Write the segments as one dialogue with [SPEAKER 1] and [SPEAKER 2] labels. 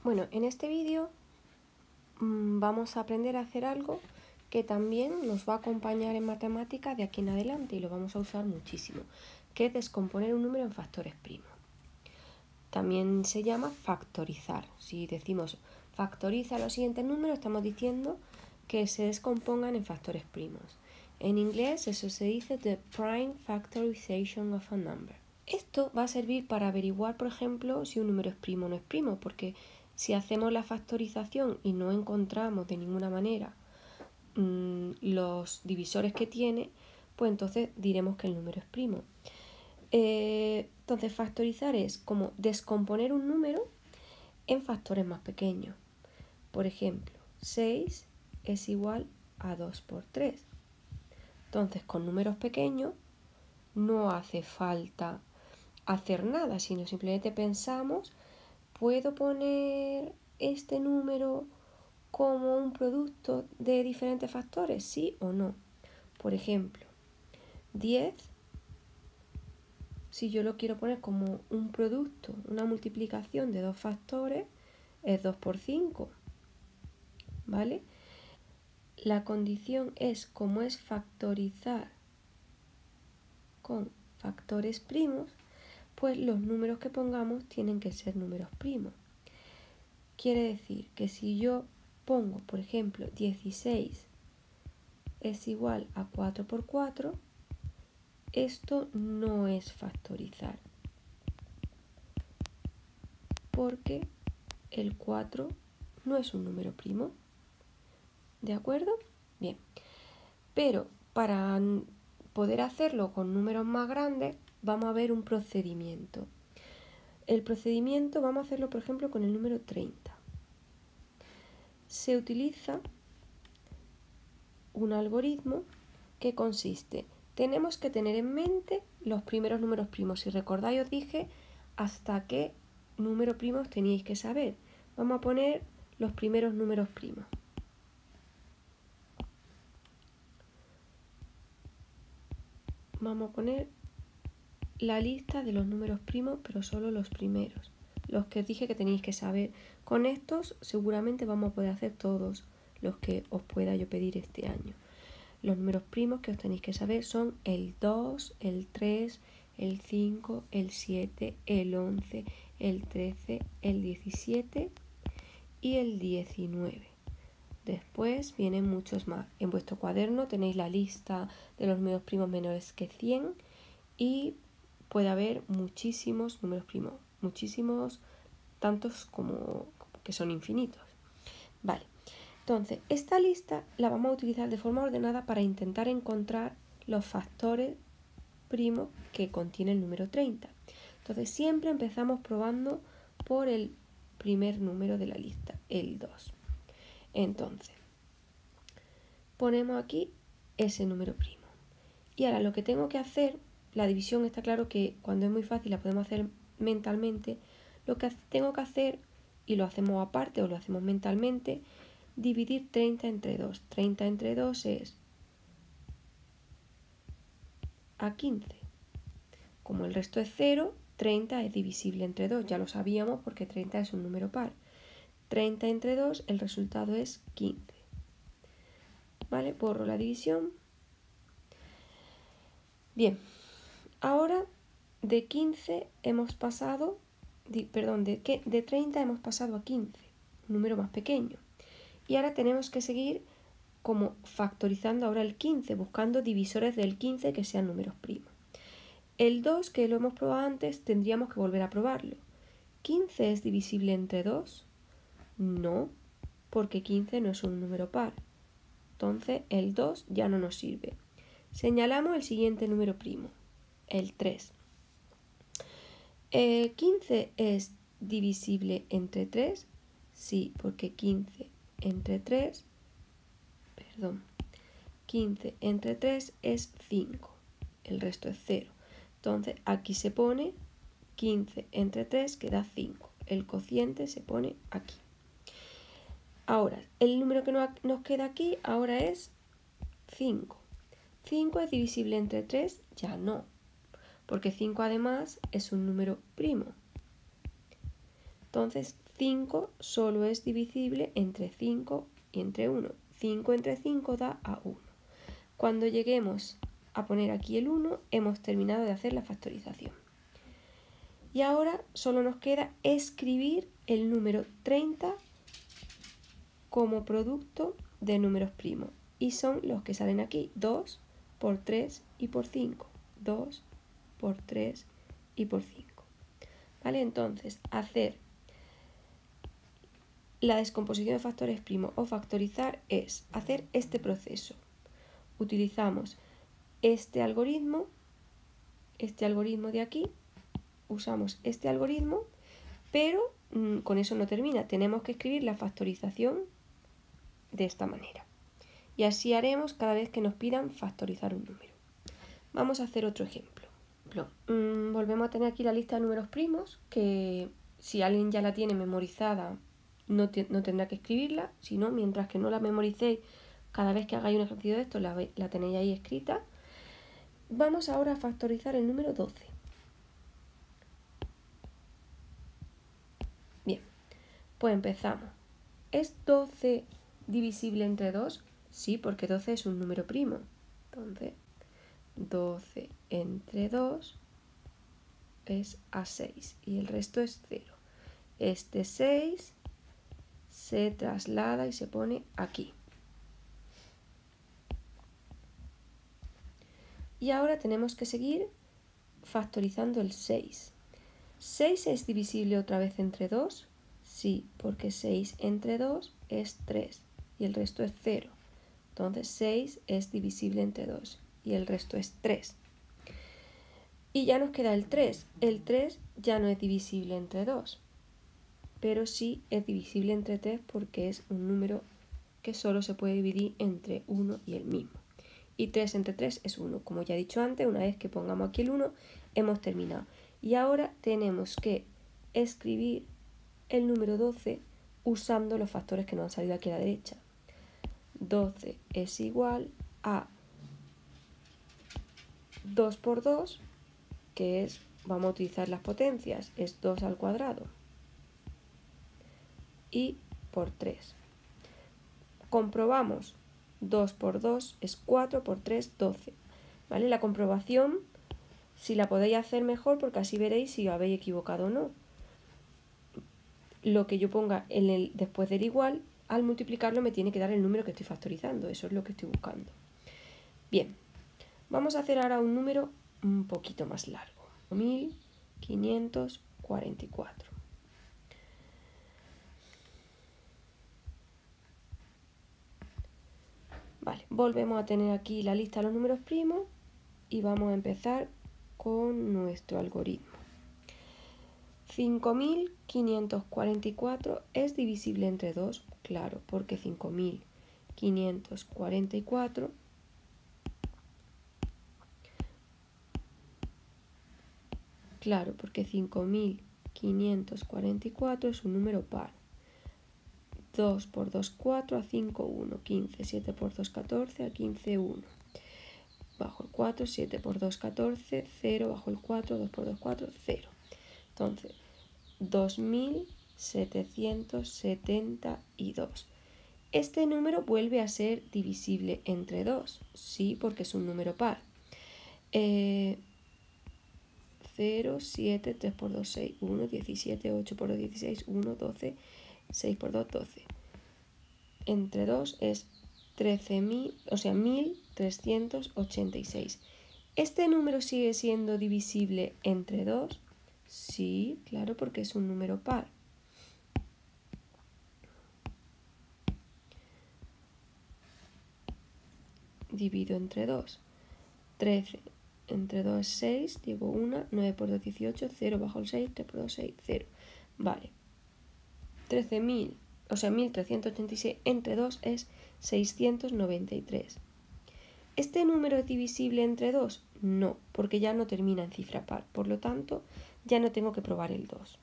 [SPEAKER 1] Bueno, en este vídeo vamos a aprender a hacer algo que también nos va a acompañar en matemáticas de aquí en adelante y lo vamos a usar muchísimo, que es descomponer un número en factores primos. También se llama factorizar. Si decimos factoriza los siguientes números, estamos diciendo que se descompongan en factores primos. En inglés eso se dice the prime factorization of a number. Esto va a servir para averiguar, por ejemplo, si un número es primo o no es primo, porque si hacemos la factorización y no encontramos de ninguna manera los divisores que tiene, pues entonces diremos que el número es primo. Entonces factorizar es como descomponer un número en factores más pequeños. Por ejemplo, 6 es igual a 2 por 3. Entonces con números pequeños no hace falta hacer nada, sino simplemente pensamos, ¿puedo poner este número como un producto de diferentes factores? ¿Sí o no? Por ejemplo, 10, si yo lo quiero poner como un producto, una multiplicación de dos factores, es 2 por 5, ¿vale? La condición es, como es factorizar con factores primos, pues los números que pongamos tienen que ser números primos. Quiere decir que si yo pongo, por ejemplo, 16 es igual a 4 por 4, esto no es factorizar, porque el 4 no es un número primo. ¿De acuerdo? Bien. Pero para poder hacerlo con números más grandes, vamos a ver un procedimiento. El procedimiento vamos a hacerlo, por ejemplo, con el número 30. Se utiliza un algoritmo que consiste, tenemos que tener en mente los primeros números primos. Si recordáis, os dije hasta qué número primos teníais que saber. Vamos a poner los primeros números primos. Vamos a poner la lista de los números primos, pero solo los primeros, los que os dije que tenéis que saber. Con estos seguramente vamos a poder hacer todos los que os pueda yo pedir este año. Los números primos que os tenéis que saber son el 2, el 3, el 5, el 7, el 11, el 13, el 17 y el 19. Después vienen muchos más. En vuestro cuaderno tenéis la lista de los números primos menores que 100 y puede haber muchísimos números primos, muchísimos, tantos como que son infinitos. Vale, entonces esta lista la vamos a utilizar de forma ordenada para intentar encontrar los factores primos que contiene el número 30. Entonces siempre empezamos probando por el primer número de la lista, el 2. Entonces, ponemos aquí ese número primo. Y ahora lo que tengo que hacer, la división está claro que cuando es muy fácil la podemos hacer mentalmente. Lo que tengo que hacer, y lo hacemos aparte o lo hacemos mentalmente, dividir 30 entre 2. 30 entre 2 es a 15. Como el resto es 0, 30 es divisible entre 2. Ya lo sabíamos porque 30 es un número par. 30 entre 2, el resultado es 15. ¿Vale? Borro la división. Bien, ahora de 15 hemos pasado, de 30 hemos pasado a 15, un número más pequeño. Y ahora tenemos que seguir como factorizando ahora el 15, buscando divisores del 15 que sean números primos. El 2, que lo hemos probado antes, tendríamos que volver a probarlo. ¿15 es divisible entre 2? No, porque 15 no es un número par. Entonces el 2 ya no nos sirve. Señalamos el siguiente número primo, el 3. ¿15 es divisible entre 3? Sí, porque 15 entre 3 es 5. El resto es 0. Entonces aquí se pone 15 entre 3 que da 5. El cociente se pone aquí. Ahora, el número que nos queda aquí ahora es 5. ¿5 es divisible entre 3? Ya no, porque 5 además es un número primo. Entonces 5 solo es divisible entre 5 y entre 1. 5 entre 5 da a 1. Cuando lleguemos a poner aquí el 1, hemos terminado de hacer la factorización. Y ahora solo nos queda escribir el número 30 como producto de números primos. Y son los que salen aquí, 2 por 3 y por 5. 2 por 3 y por 5. ¿Vale? Entonces, hacer la descomposición de factores primos o factorizar es hacer este proceso. Utilizamos este algoritmo de aquí, usamos este algoritmo, pero con eso no termina. Tenemos que escribir la factorización de esta manera. Y así haremos cada vez que nos pidan factorizar un número. Vamos a hacer otro ejemplo. Volvemos a tener aquí la lista de números primos, que si alguien ya la tiene memorizada, no tendrá que escribirla, sino mientras que no la memoricéis, cada vez que hagáis un ejercicio de esto, la tenéis ahí escrita. Vamos ahora a factorizar el número 12. Bien, pues empezamos. ¿Es 12 divisible entre 2? Sí, porque 12 es un número primo. Entonces, 12 entre 2 es a 6 y el resto es 0. Este 6 se traslada y se pone aquí. Y ahora tenemos que seguir factorizando el 6. ¿6 es divisible otra vez entre 2? Sí, porque 6 entre 2 es 3 y el resto es 0. Entonces 6 es divisible entre 2 y el resto es 3. Y ya nos queda el 3. El 3 ya no es divisible entre 2, pero sí es divisible entre 3 porque es un número que solo se puede dividir entre 1 y el mismo. Y 3 entre 3 es 1. Como ya he dicho antes, una vez que pongamos aquí el 1, hemos terminado. Y ahora tenemos que escribir el número 12 usando los factores que nos han salido aquí a la derecha. 12 es igual a 2 por 2, que es, vamos a utilizar las potencias, es 2 al cuadrado, y por 3. Comprobamos, 2 por 2 es 4, por 3, 12. ¿Vale? La comprobación, si la podéis hacer mejor, porque así veréis si os habéis equivocado o no. Lo que yo ponga después del igual, al multiplicarlo me tiene que dar el número que estoy factorizando. Eso es lo que estoy buscando. Bien, vamos a hacer ahora un número un poquito más largo. 1544. Vale, volvemos a tener aquí la lista de los números primos y vamos a empezar con nuestro algoritmo. 5544 es divisible entre 2, claro, porque 5544 claro, porque 5544 es un número par. 2 por 2, 4, a 5, 1, 15, 7 por 2, 14, a 15, 1. Bajo el 4, 7 por 2, 14, 0, bajo el 4, 2 por 2, 4, 0. Entonces, 2772. Este número vuelve a ser divisible entre 2, sí, porque es un número par. 0, 7, 3 por 2, 6, 1, 17, 8 por 2, 16, 1, 12, 6 por 2, 12. Entre 2 es 13.000, o sea, 1386. ¿Este número sigue siendo divisible entre 2? Sí, claro, porque es un número par. Divido entre 2. 13 entre 2 es 6, digo 1, 9 por 2, 18, 0 bajo el 6, 3 por 2, 6, 0. Vale. 13.000, o sea, 1386 entre 2 es 693. ¿Este número es divisible entre 2? No, porque ya no termina en cifra par. Por lo tanto, ya no tengo que probar el 2.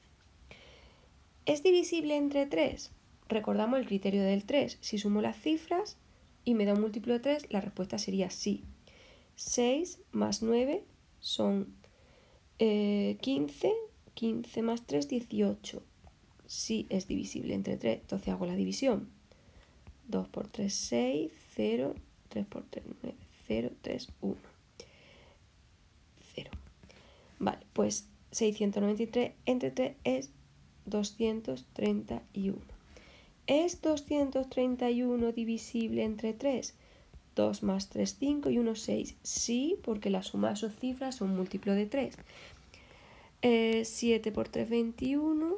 [SPEAKER 1] ¿Es divisible entre 3? Recordamos el criterio del 3. Si sumo las cifras y me da un múltiplo de 3, la respuesta sería sí. 6 más 9 son 15. 15 más 3, 18. sí es divisible entre 3. Entonces hago la división. 2 por 3, 6, 0, 3 por 3, 9, 0, 3, 1. 0. Vale, pues 693 entre 3 es 231. ¿Es 231 divisible entre 3? 2 más 3, 5 y 1, 6. Sí, porque la suma de sus cifras son múltiplo de 3. 7 por 3, 21.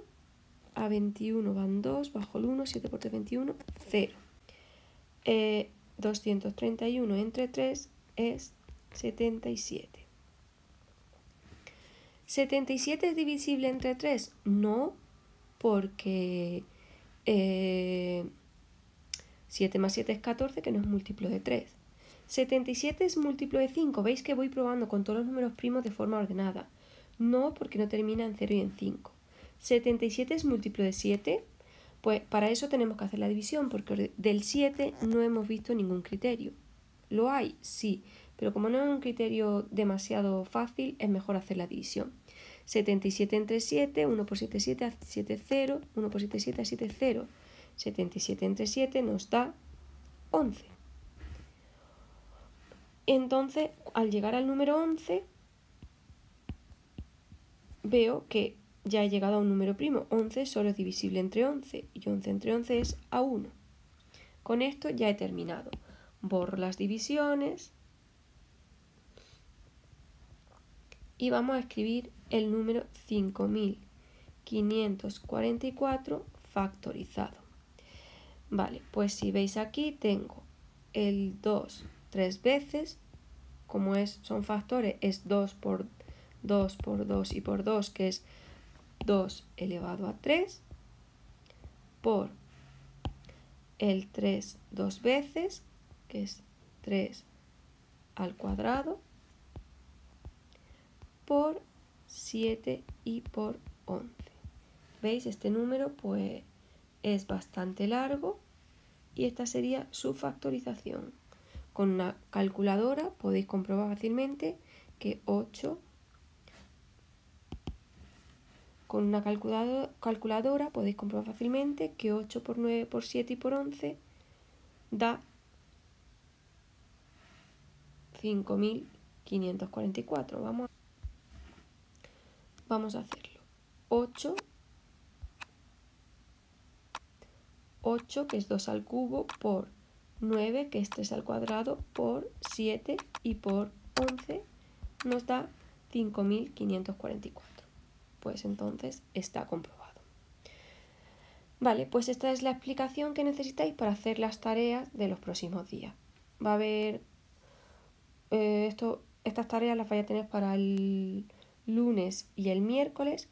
[SPEAKER 1] A 21 van 2, bajo el 1, 7 por 3, 21, 0. 231 entre 3 es 77. ¿77 es divisible entre 3? No, porque 7 más 7 es 14, que no es múltiplo de 3. 77 es múltiplo de 5. Veis que voy probando con todos los números primos de forma ordenada. No, porque no termina en 0 y en 5. 77 es múltiplo de 7. Pues para eso tenemos que hacer la división, porque del 7 no hemos visto ningún criterio. ¿Lo hay? Sí, pero como no es un criterio demasiado fácil, es mejor hacer la división. 77 entre 7, 1 por 7, 7, 7, 0, 1 por 7, 7, 7, 0. 77 entre 7 nos da 11. Entonces, al llegar al número 11, veo que ya he llegado a un número primo. 11 solo es divisible entre 11 y 11 entre 11 es a 1. Con esto ya he terminado. Borro las divisiones y vamos a escribir el número 5544 factorizado. Vale, pues si veis aquí tengo el 2 3 veces. Como son factores, es 2 por 2 por 2 y por 2, que es 2 elevado a 3, por el 3 dos veces, que es 3 al cuadrado, por 7 y por 11. ¿Veis? Este número pues es bastante largo y esta sería su factorización. Con una calculadora podéis comprobar fácilmente que 8... Con una calculadora podéis comprobar fácilmente que 8 por 9 por 7 y por 11 da 5544. Vamos a hacerlo. 8, que es 2 al cubo, por 9, que es 3 al cuadrado, por 7 y por 11 nos da 5544. Pues entonces está comprobado. Vale, pues esta es la explicación que necesitáis para hacer las tareas de los próximos días. Va a haber estas tareas las vais a tener para el lunes y el miércoles,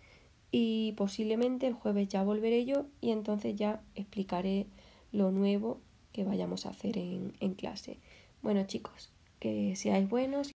[SPEAKER 1] y posiblemente el jueves ya volveré yo y entonces ya explicaré lo nuevo que vayamos a hacer en clase. Bueno, chicos, que seáis buenos.